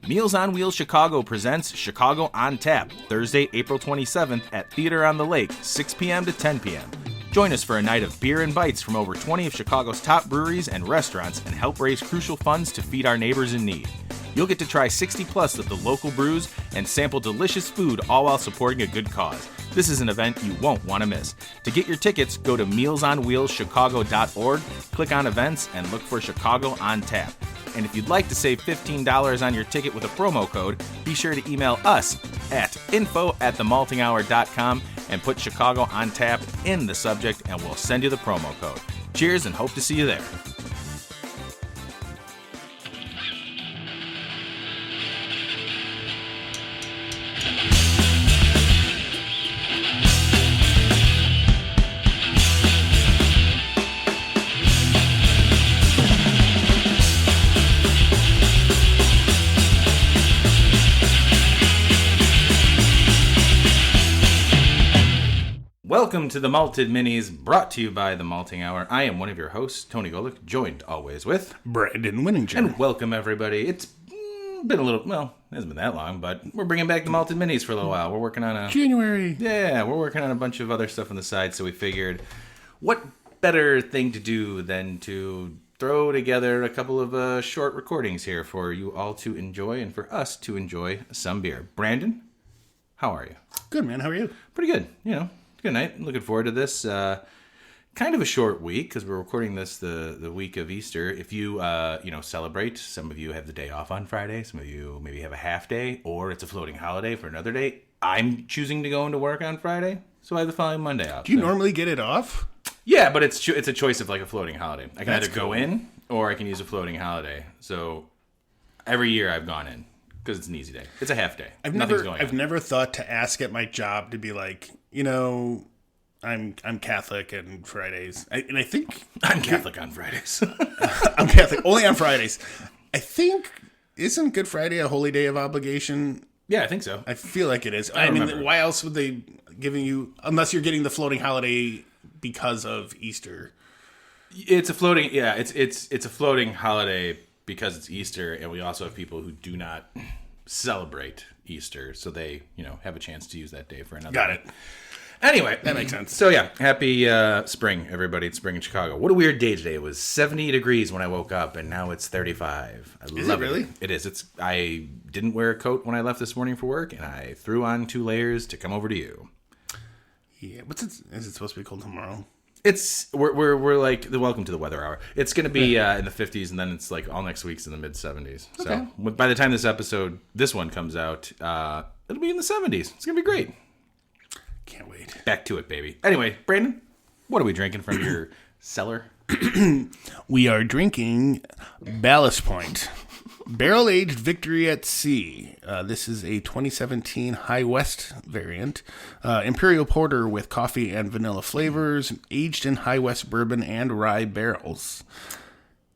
Meals on Wheels Chicago presents Chicago on Tap, Thursday, April 27th at Theater on the Lake, 6 p.m. to 10 p.m. Join us for a night of beer and bites from over 20 of Chicago's top breweries and restaurants and help raise crucial funds to feed our neighbors in need. You'll get to try 60 plus of the local brews and sample delicious food, all while supporting a good cause. This is an event you won't want to miss. To get your tickets, go to mealsonwheelschicago.org, click on events, and look for Chicago on Tap. And if you'd like to save $15 on your ticket with a promo code, be sure to email us at info@themaltinghour.com and put Chicago on Tap in the subject, and we'll send you the promo code. Cheers and hope to see you there. Welcome to the Malted Minis, brought to you by the Malting Hour. I am one of your hosts, Tony Golick, joined always with Brandon Winninger. And welcome, everybody. It's been a little, well, it hasn't been that long, but we're bringing back the Malted Minis for a little while. We're working on January. Yeah, we're working on a bunch of other stuff on the side, so we figured, what better thing to do than to throw together a couple of short recordings here for you all to enjoy and for us to enjoy some beer. Brandon, how are you? Good, man. How are you? Pretty good, Good night. Looking forward to this. Kind of a short week because we're recording this the week of Easter. If you celebrate, some of you have the day off on Friday. Some of you maybe have a half day, or it's a floating holiday for another day. I'm choosing to go into work on Friday, so I have the following Monday off. Do you normally get it off? Yeah, but it's a choice of like a floating holiday. I can That's either go in or I can use a floating holiday. So every year I've gone in because it's an easy day. It's a half day. I've never thought to ask at my job to be like, I'm Catholic and Fridays. I think I'm Catholic on Fridays. I'm Catholic only on Fridays. I think, isn't Good Friday a holy day of obligation? Yeah, I think so. I feel like it is. I mean, why else would they giving you, unless you're getting the floating holiday because of Easter? It's a floating, it's a floating holiday because it's Easter, and we also have people who do not celebrate Easter, so they, have a chance to use that day for another. Got it. Anyway, that makes sense. So yeah, happy spring, everybody. It's spring in Chicago. What a weird day today. It was 70 degrees when I woke up, and now it's 35. I love it. Really? It is. I didn't wear a coat when I left this morning for work, and I threw on 2 layers to come over to you. Yeah, is it supposed to be cold tomorrow? We're like the welcome to the weather hour. It's going to be in the 50s, and then it's like all next week's in the mid 70s. Okay. So by the time this one comes out, it'll be in the 70s. It's going to be great. Can't wait. Back to it, baby. Anyway, Brandon, what are we drinking from your cellar? We are drinking Ballast Point Barrel-Aged Victory at Sea. This is a 2017 High West variant. Imperial Porter with coffee and vanilla flavors, aged in High West bourbon and rye barrels.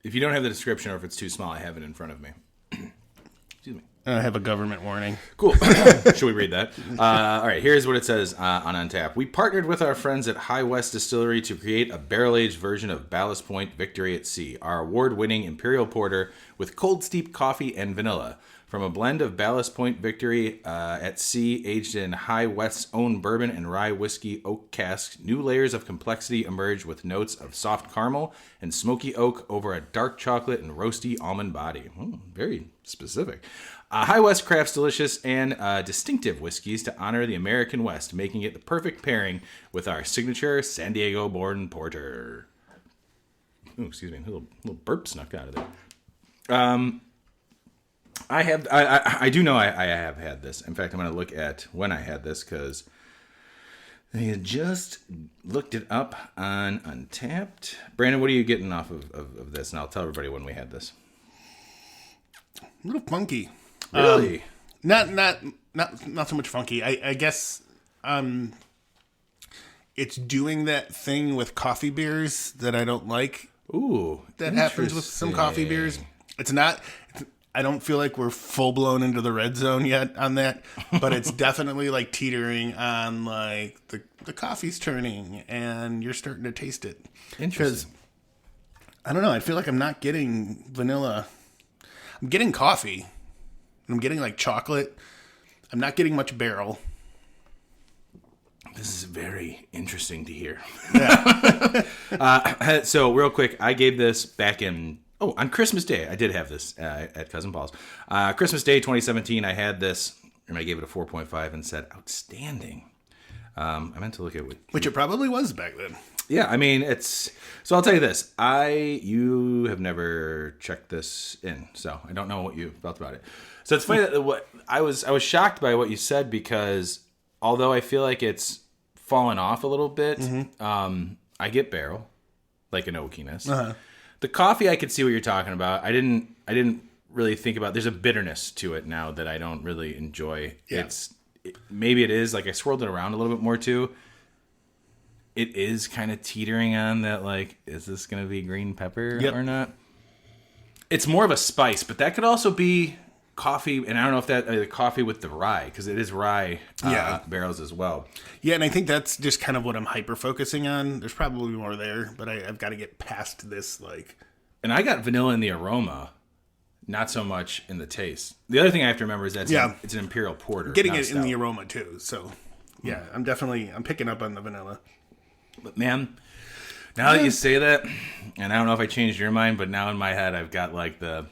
If you don't have the description or if it's too small, I have it in front of me. Excuse me. I have a government warning. Cool. Should we read that? All right, here's what it says on Untappd. We partnered with our friends at High West Distillery to create a barrel-aged version of Ballast Point Victory at Sea, our award-winning Imperial Porter with cold steep coffee and vanilla. From a blend of Ballast Point Victory at Sea, aged in High West's own bourbon and rye whiskey oak casks, new layers of complexity emerge with notes of soft caramel and smoky oak over a dark chocolate and roasty almond body. Very specific. High West crafts delicious and distinctive whiskeys to honor the American West, making it the perfect pairing with our signature San Diego-born porter. Ooh, excuse me, a little burp snuck out of there. I do know I have had this. In fact, I'm going to look at when I had this because I had just looked it up on Untappd. Brandon, what are you getting off of this? And I'll tell everybody when we had this. A little funky. Really? Not so much funky. I guess it's doing that thing with coffee beers that I don't like. Ooh, that happens with some coffee beers. It's not. I don't feel like we're full blown into the red zone yet on that, but it's definitely like teetering on like the coffee's turning and you're starting to taste it. Interesting. I don't know. I feel like I'm not getting vanilla. I'm getting coffee. And I'm getting like chocolate. I'm not getting much barrel. This is very interesting to hear. Yeah. So real quick, I gave this back on Christmas Day. I did have this at Cousin Paul's. Christmas Day 2017, I had this, and I gave it a 4.5 and said, outstanding. I meant to look at Which it probably was back then. Yeah, I mean, so I'll tell you this. You have never checked this in, so I don't know what you felt about it. So it's funny that I was shocked by what you said, because although I feel like it's fallen off a little bit, I get barrel, like an oakiness. Uh-huh. The coffee, I could see what you're talking about. I didn't really think about. There's a bitterness to it now that I don't really enjoy. Yeah. Maybe it is, like, I swirled it around a little bit more too. It is kind of teetering on that, like, is this going to be green pepper or not? It's more of a spice, but that could also be coffee, and I don't know if that coffee with the rye, because it is rye barrels as well. Yeah, and I think that's just kind of what I'm hyper focusing on. There's probably more there, but I've got to get past this, like. And I got vanilla in the aroma, not so much in the taste. The other thing I have to remember is that it's an Imperial Porter. Getting it in the aroma too. So yeah, I'm picking up on the vanilla. But man, now that you say that, and I don't know if I changed your mind, but now in my head I've got like the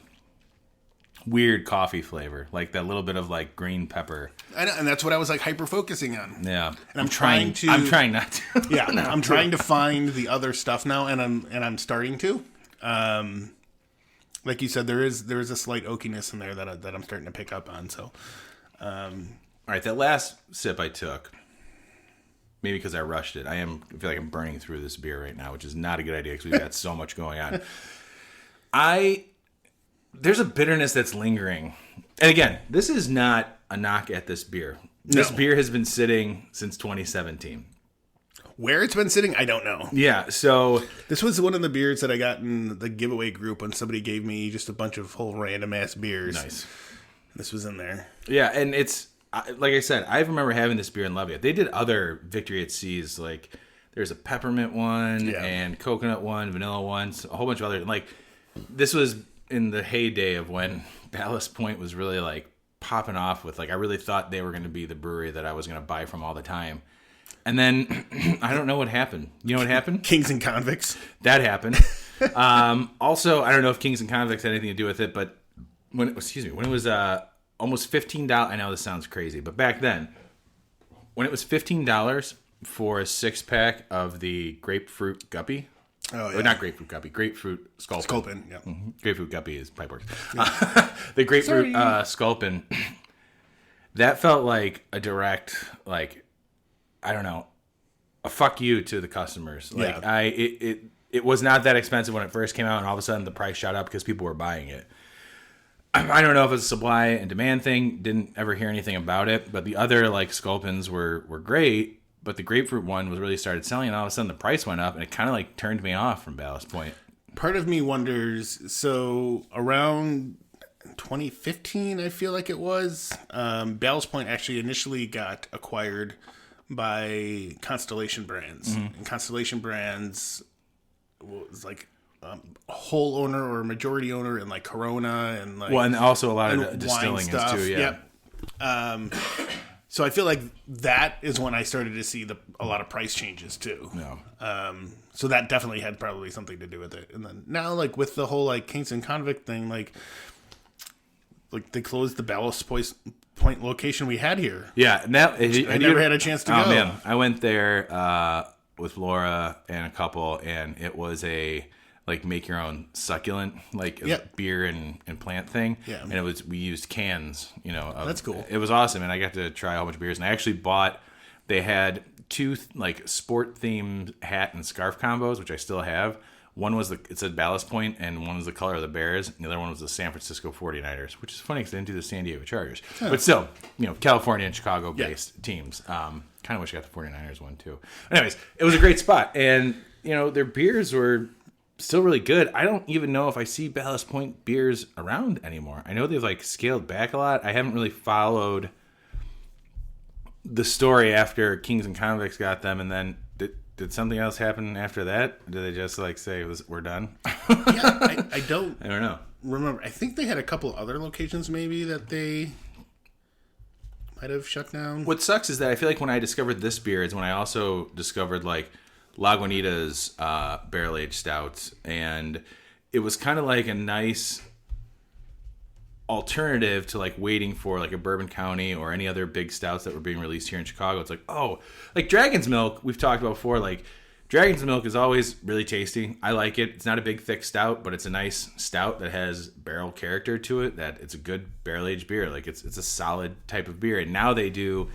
weird coffee flavor, like that little bit of like green pepper. And that's what I was like hyper focusing on. Yeah. And I'm trying not to. Yeah. I'm trying to find the other stuff now, and I'm starting to. Like you said, there is a slight oakiness in there that I'm starting to pick up on. So, all right, that last sip I took, maybe because I rushed it. I feel like I'm burning through this beer right now, which is not a good idea because we've got so much going on. There's a bitterness that's lingering, and again, this is not a knock at this beer. This beer has been sitting since 2017. Where it's been sitting, I don't know. Yeah, so this was one of the beers that I got in the giveaway group when somebody gave me just a bunch of whole random ass beers. Nice. This was in there. Yeah, and it's like I said, I remember having this beer and loving it. They did other Victory at Seas, like there's a peppermint one and coconut one, vanilla ones, a whole bunch of other. Like this was in the heyday of when Ballast Point was really like popping off with, like, I really thought they were going to be the brewery that I was going to buy from all the time. And then I don't know what happened. You know what happened? Kings and Convicts. That happened. Also, I don't know if Kings and Convicts had anything to do with it, but when it was almost $15, I know this sounds crazy, but back then, when it was $15 for a 6-pack of the grapefruit guppy. Oh, yeah. Or not grapefruit guppy, grapefruit sculpin. Sculpin, yeah. Mm-hmm. Grapefruit guppy is Pipeworks. Yeah. The grapefruit sculpin, that felt like a direct, like, I don't know, a fuck you to the customers. Like, it was not that expensive when it first came out, and all of a sudden the price shot up because people were buying it. I don't know if it's a supply and demand thing. Didn't ever hear anything about it. But the other, like, sculpins were great. But the grapefruit one was really started selling, and all of a sudden the price went up, and it kind of like turned me off from Ballast Point. Part of me wonders, so around 2015, I feel like it was, Ballast Point actually initially got acquired by Constellation Brands. Mm-hmm. And Constellation Brands was like a whole owner or majority owner in like Corona and like... Well, and also a lot of distilling stuff too, yeah. Yep. So I feel like that is when I started to see a lot of price changes too. Yeah. So that definitely had probably something to do with it. And then now, like with the whole like Kings and Convict thing, like they closed the Ballast Point location we had here. Yeah, and that I never had a chance to go. Oh man, I went there with Laura and a couple, and it was a like make your own succulent, like beer and plant thing. Yeah. And we used cans, that's cool. It was awesome. And I got to try a whole bunch of beers, and I actually they had 2 like sport themed hat and scarf combos, which I still have. One was it said Ballast Point, and one was the color of the Bears, and the other one was the San Francisco 49ers, which is funny because they didn't do the San Diego Chargers. Huh. But still, California and Chicago based teams. Kind of wish I got the 49ers one too. Anyways, it was a great spot. And, their beers were still really good. I don't even know if I see Ballast Point beers around anymore. I know they've like scaled back a lot. I haven't really followed the story after Kings and Convicts got them, and then did something else happen after that? Did they just like say we're done? Yeah, I don't know. remember. I think they had a couple other locations maybe that they might have shut down. What sucks is that I feel like when I discovered this beer is when I also discovered like Lagunitas barrel aged stout, and it was kind of like a nice alternative to like waiting for like a Bourbon County or any other big stouts that were being released here in Chicago. It's like, oh, like Dragon's Milk, we've talked about before. Like Dragon's Milk is always really tasty. I like it. It's not a big thick stout, but it's a nice stout that has barrel character to it, that it's a good barrel aged beer. Like it's a solid type of beer. And now they do,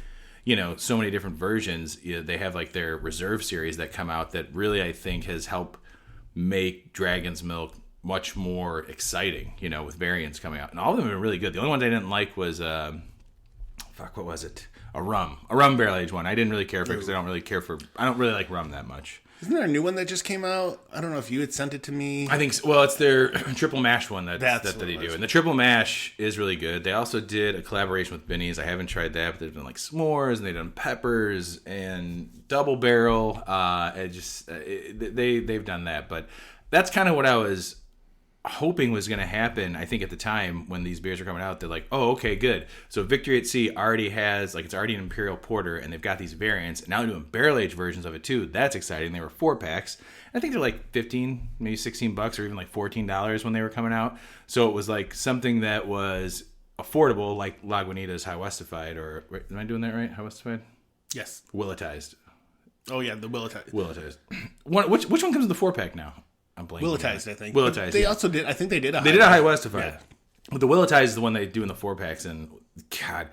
you know, so many different versions. You know, they have like their reserve series that come out that really I think has helped make Dragon's Milk much more exciting, you know, with variants coming out. And all of them are really good. The only one I didn't like was, what was it? A rum barrel aged one. I didn't really care for it because I don't really like rum that much. Isn't there a new one that just came out? I don't know if you had sent it to me. I think so. Well, it's their triple mash one that they do. And the triple mash is really good. They also did a collaboration with Binny's. I haven't tried that, but they've done like s'mores and they've done peppers and double barrel. They've done that. But that's kind of what I was hoping was going to happen. I think at the time when these beers are coming out, they're like, oh, okay, good. So Victory at Sea already has, like, it's already an Imperial Porter, and they've got these variants, and now they're doing barrel-aged versions of it, too. That's exciting. They were 4-packs. I think they're like $15, maybe $16, or even like $14 when they were coming out. So it was like something that was affordable, like Lagunitas High Westified, or, wait, am I doing that right? High Westified? Yes. Willetized. Oh, yeah, the Willetized. Which one comes in the 4-pack now? I'm blanking. Willetized, I think. Willetized. They also did. I think they did a. They did a High Westified. Yeah. But the Willetized is the one they do in the 4-packs, and God,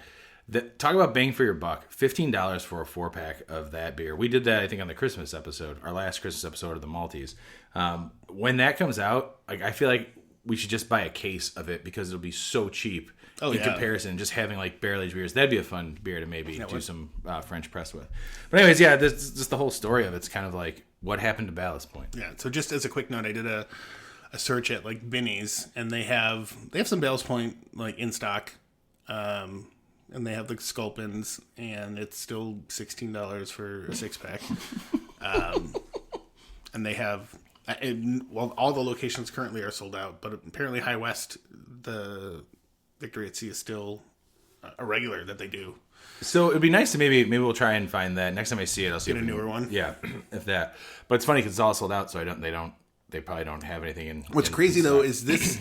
talk about bang for your buck. $15 for a 4-pack of that beer. We did that, I think, on the Christmas episode, our last Christmas episode of the Maltese. When that comes out, like, I feel like we should just buy a case of it because it'll be so cheap in comparison. Just having like barrel aged beers, that'd be a fun beer to maybe do some French press with. But anyways, yeah, this just the whole story of it's kind of like what happened to Ballast Point. Yeah. So just as a quick note, I did a search at like Binny's, and they have some Ballast Point like in stock, and they have like Sculpins, and it's still $16 for a 6-pack. And they have. Well, all the locations currently are sold out, but apparently High West, the Victory at Sea is still a regular that they do. So it'd be nice to maybe we'll try and find that next time I see it. I'll see a newer one. Yeah, if that. But it's funny because it's all sold out, so they probably don't have anything in. What's crazy though is this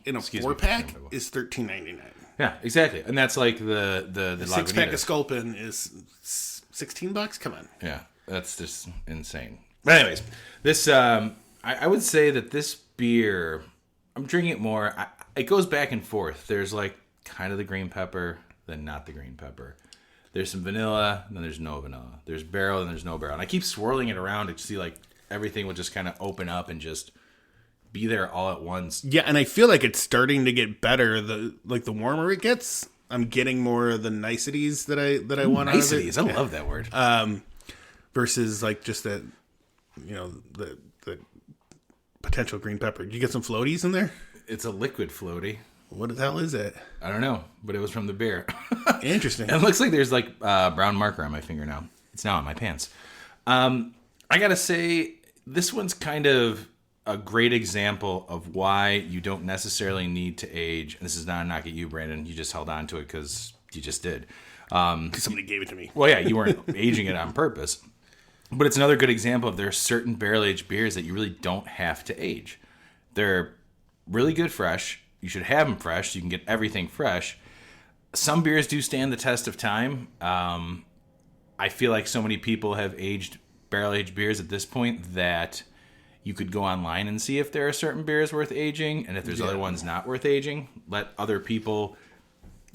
in a 4-pack is $13.99. Yeah, exactly, and that's like the 6-pack of Sculpin is $16. Come on. Yeah, that's just insane. But anyways, this I would say that this beer, I'm drinking it more. It goes back and forth. There's like kind of the green pepper, then not the green pepper. There's some vanilla, then there's no vanilla. There's barrel, then there's no barrel. And I keep swirling it around to see like everything will just kind of open up and just be there all at once. Yeah, and I feel like it's starting to get better. The warmer it gets, I'm getting more of the niceties that I want out of it. Niceties, I love that word. Versus like just that. You know, the potential green pepper. Did you get some floaties in there? It's a liquid floaty. What the hell is it? I don't know, but it was from the beer. Interesting. It looks like there's like brown marker on my finger now. It's now on my pants. I gotta say, this one's kind of a great example of why you don't necessarily need to age. And this is not a knock at you, Brandon. You just held on to it because you just did. Because somebody gave it to me. Well, yeah, you weren't aging it on purpose. But it's another good example of there are certain barrel-aged beers that you really don't have to age. They're really good fresh. You should have them fresh so you can get everything fresh. Some beers do stand the test of time. I feel like so many people have aged barrel-aged beers at this point that you could go online and see if there are certain beers worth aging, and if there's other ones not worth aging, let other people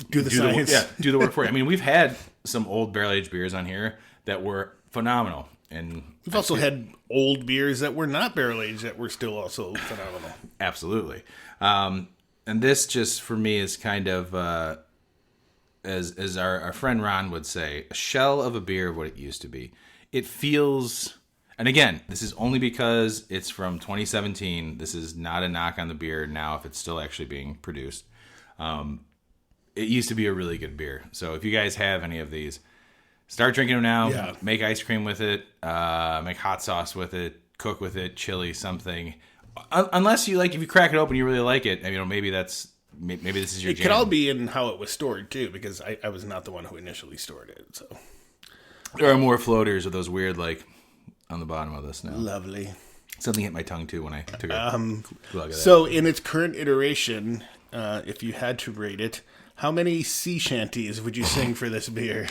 do the science. Do the work for you. I mean, we've had some old barrel-aged beers on here that were phenomenal. And we've also had old beers that were not barrel aged that were still also phenomenal. Absolutely. And this just for me is kind of, as our friend Ron would say, a shell of a beer of what it used to be. It feels, and again, this is only because it's from 2017. This is not a knock on the beer now if it's still actually being produced. It used to be a really good beer. So if you guys have any of these, start drinking them now. Yeah. Make ice cream with it. Make hot sauce with it. Cook with it. Chili, something. unless you like, if you crack it open, you really like it. Maybe this is your. It could all be in how it was stored too, because I was not the one who initially stored it. So there are more floaters of those weird, like on the bottom of this now. Lovely. Something hit my tongue too when I took a glug of that. So in its current iteration, if you had to rate it, how many sea shanties would you sing for this beer?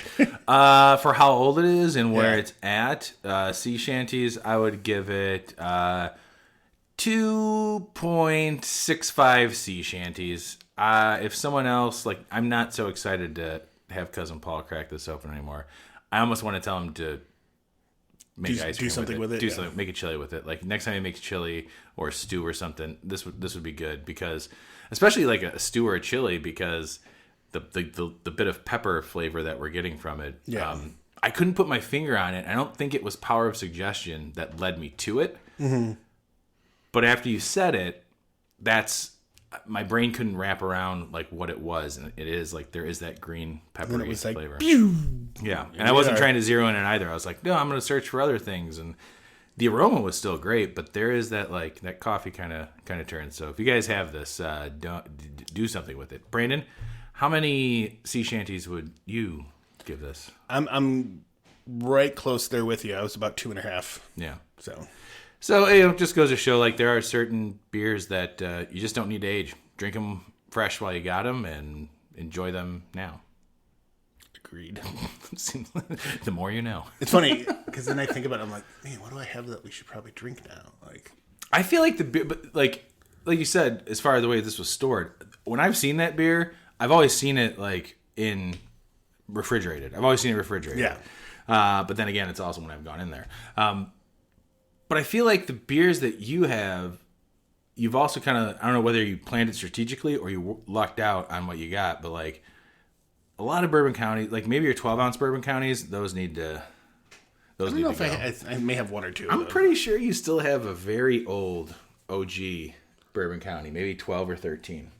For how old it is and where it's at, sea shanties, I would give it 2.65 sea shanties. If someone else, like, I'm not so excited to have Cousin Paul crack this open anymore. I almost want to tell him to make ice cream do something with it. Do something, make a chili with it. Like, next time he makes chili or a stew or something, this would be good, because, especially like a stew or a chili, because the bit of pepper flavor that we're getting from it. Yeah. I couldn't put my finger on it. I don't think it was power of suggestion that led me to it. Mm-hmm. But after you said it, my brain couldn't wrap around like what it was, and it is like there is that green peppery flavor. Pew! Yeah, and I wasn't trying to zero in it either. I was like, no, I'm going to search for other things, and the aroma was still great, but there is that like that coffee kind of turn. So if you guys have this, do something with it. Brandon, how many sea shanties would you give this? I'm right close there with you. I was about 2.5. Yeah. So it just goes to show, like, there are certain beers that you just don't need to age. Drink them fresh while you got them and enjoy them now. Agreed. The more you know. It's funny, because then I think about it, I'm like, man, what do I have that we should probably drink now? Like, I feel like the beer, but like you said, as far as the way this was stored, when I've seen that beer, I've always seen it, like, in refrigerated. I've always seen it refrigerated. Yeah. But then again, it's also when I've gone in there. But I feel like the beers that you have, you've also kind of, I don't know whether you planned it strategically or you lucked out on what you got, but like a lot of bourbon counties, like maybe your 12-ounce bourbon counties, those need to go. I don't know if I may have one or two. I'm pretty sure you still have a very old OG bourbon county, maybe 12 or 13,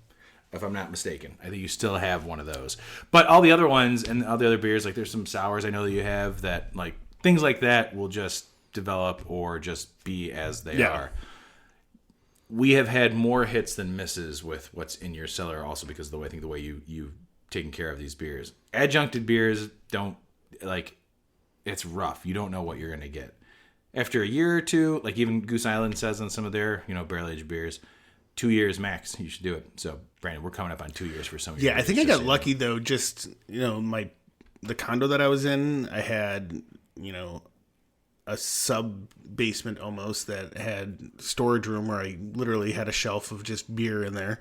if I'm not mistaken. I think you still have one of those. But all the other ones and all the other beers, like there's some sours I know that you have that, like, things like that will just develop or just be as they are. We have had more hits than misses with what's in your cellar, also because of the way the way you've taken care of these beers. Adjuncted beers don't, like, it's rough. You don't know what you're going to get. After a year or two, like even Goose Island says on some of their, barrel-aged beers, 2 years max, you should do it. So, Brandon, we're coming up on 2 years for some of your beers. I think I got lucky, though. Just, the condo that I was in, I had, a sub basement almost that had storage room where I literally had a shelf of just beer in there.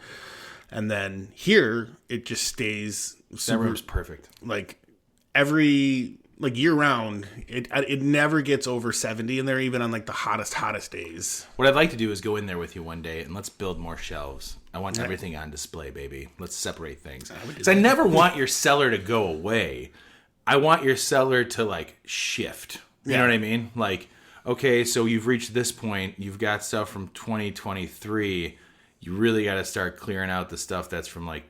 And then here it just stays super, that room's perfect. Like year round, it never gets over 70 in there, even on like the hottest days. What I'd like to do is go in there with you one day and let's build more shelves. I want everything on display, baby. Let's separate things. I never want your cellar to go away. I want your cellar to like shift. You know what I mean? Like, okay, so you've reached this point. You've got stuff from 2023. You really got to start clearing out the stuff that's from like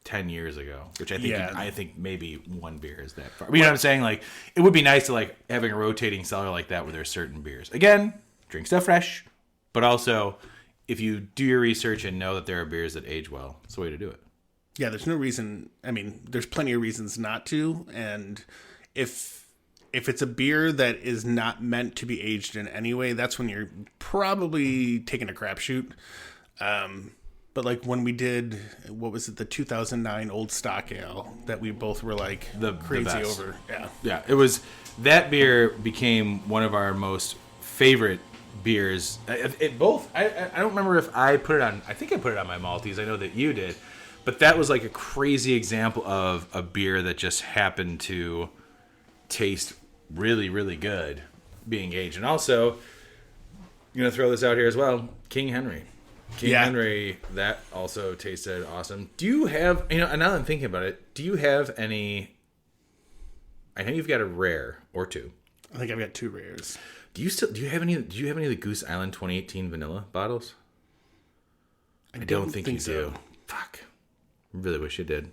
10 years ago, which I think maybe one beer is that far. You know what I'm saying? Like, it would be nice to like having a rotating cellar like that where there's certain beers. Again, drink stuff fresh, but also if you do your research and know that there are beers that age well, it's the way to do it. Yeah, there's no reason. I mean, there's plenty of reasons not to. And if it's a beer that is not meant to be aged in any way, that's when you're probably taking a crapshoot. But like when we did, what was it, the 2009 Old Stock Ale that we both were like crazy over. Yeah, it was, that beer became one of our most favorite beers. I don't remember if I put it on, I think I put it on my Maltese. I know that you did. But that was like a crazy example of a beer that just happened to taste really, really good being aged. And also, I'm going to throw this out here as well, King Henry. Henry, that also tasted awesome. Do you have, now that I'm thinking about it, do you have any, I know you've got a rare or two. I think I've got 2 rares. Do you have any of the Goose Island 2018 vanilla bottles? I don't think you so. do. Fuck. I really wish you did.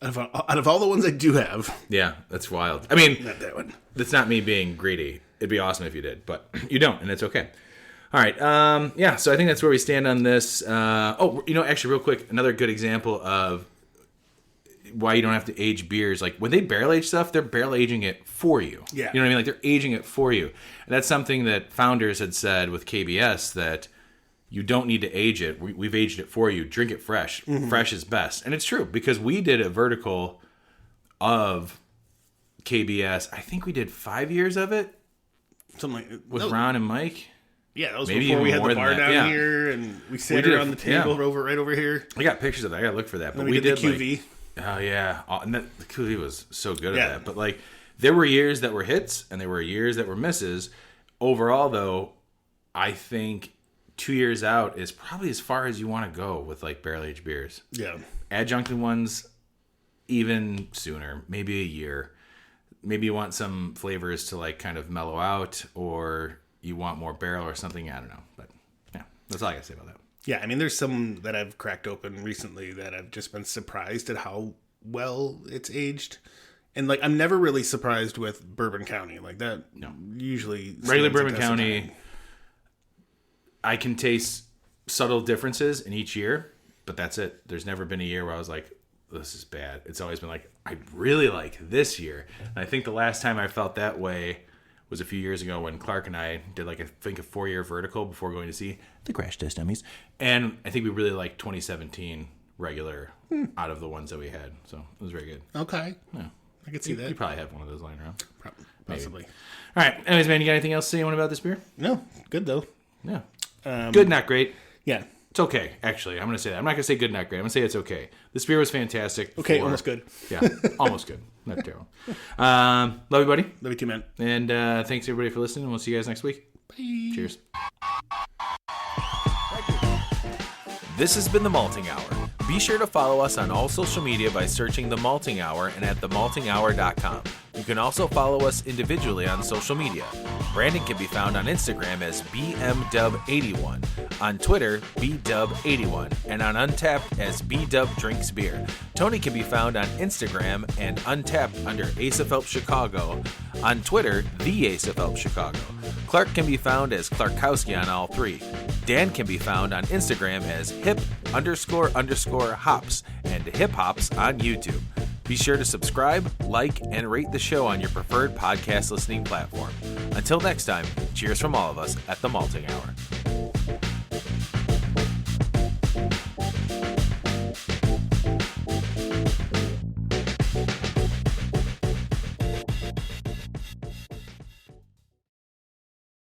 Out of all the ones I do have. Yeah, that's wild. I mean, not that one. That's not me being greedy. It'd be awesome if you did, but you don't, and it's okay. All right. Yeah, so I think that's where we stand on this. Actually, real quick, another good example of why you don't have to age beers. Like, when they barrel age stuff, they're barrel aging it for you. Yeah. You know what I mean? Like, they're aging it for you. And that's something that founders had said with KBS, that you don't need to age it. We've aged it for you. Drink it fresh. Mm-hmm. Fresh is best. And it's true, because we did a vertical of KBS. I think we did 5 years of it. Something like with Ron and Mike. Yeah, that was Maybe before we had the more bar than that. down here, and we sat around the table right over here. I got pictures of that. I gotta look for that. And But we did the QV. Oh yeah, and the QV was so good at that. But like, there were years that were hits, and there were years that were misses. Overall, though, I think 2 years out is probably as far as you want to go with like barrel aged beers. Yeah, adjuncted ones even sooner, maybe a year. Maybe you want some flavors to like kind of mellow out, or you want more barrel or something. I don't know, but yeah, that's all I gotta say about that. Yeah, I mean, there's some that I've cracked open recently that I've just been surprised at how well it's aged. And like, I'm never really surprised with Bourbon County like that. No, usually regular Bourbon County, I can taste subtle differences in each year, but that's it. There's never been a year where I was like, this is bad. It's always been like, I really like this year. And I think the last time I felt that way was a few years ago when Clark and I did like, I think, a 4-year vertical before going to see the Crash Test Dummies. And I think we really liked 2017 regular out of the ones that we had. So it was very good. Okay. Yeah. I could see that. You probably have one of those lying around. Possibly. Maybe. All right. Anyways, man, you got anything else to say about this beer? No. Good, though. Yeah. Good, not great. Yeah. It's okay, actually. I'm going to say that. I'm not going to say good, not great. I'm going to say it's okay. This beer was fantastic. Okay, almost good. Yeah, almost good. Not terrible. Love you, buddy. Love you too, man. And thanks, everybody, for listening. We'll see you guys next week. Bye. Cheers. This has been The Malting Hour. Be sure to follow us on all social media by searching The Malting Hour and at themaltinghour.com. You can also follow us individually on social media. Brandon can be found on Instagram as BMDub81, on Twitter, BDub81, and on Untapped as BDubDrinksBeer. Tony can be found on Instagram and Untapped under Ace of Help Chicago, on Twitter, The Ace of Help Chicago. Clark can be found as Clarkowski on all three. Dan can be found on Instagram as hip__hops and hip hops on YouTube. Be sure to subscribe, like, and rate the show on your preferred podcast listening platform. Until next time, cheers from all of us at The Malting Hour.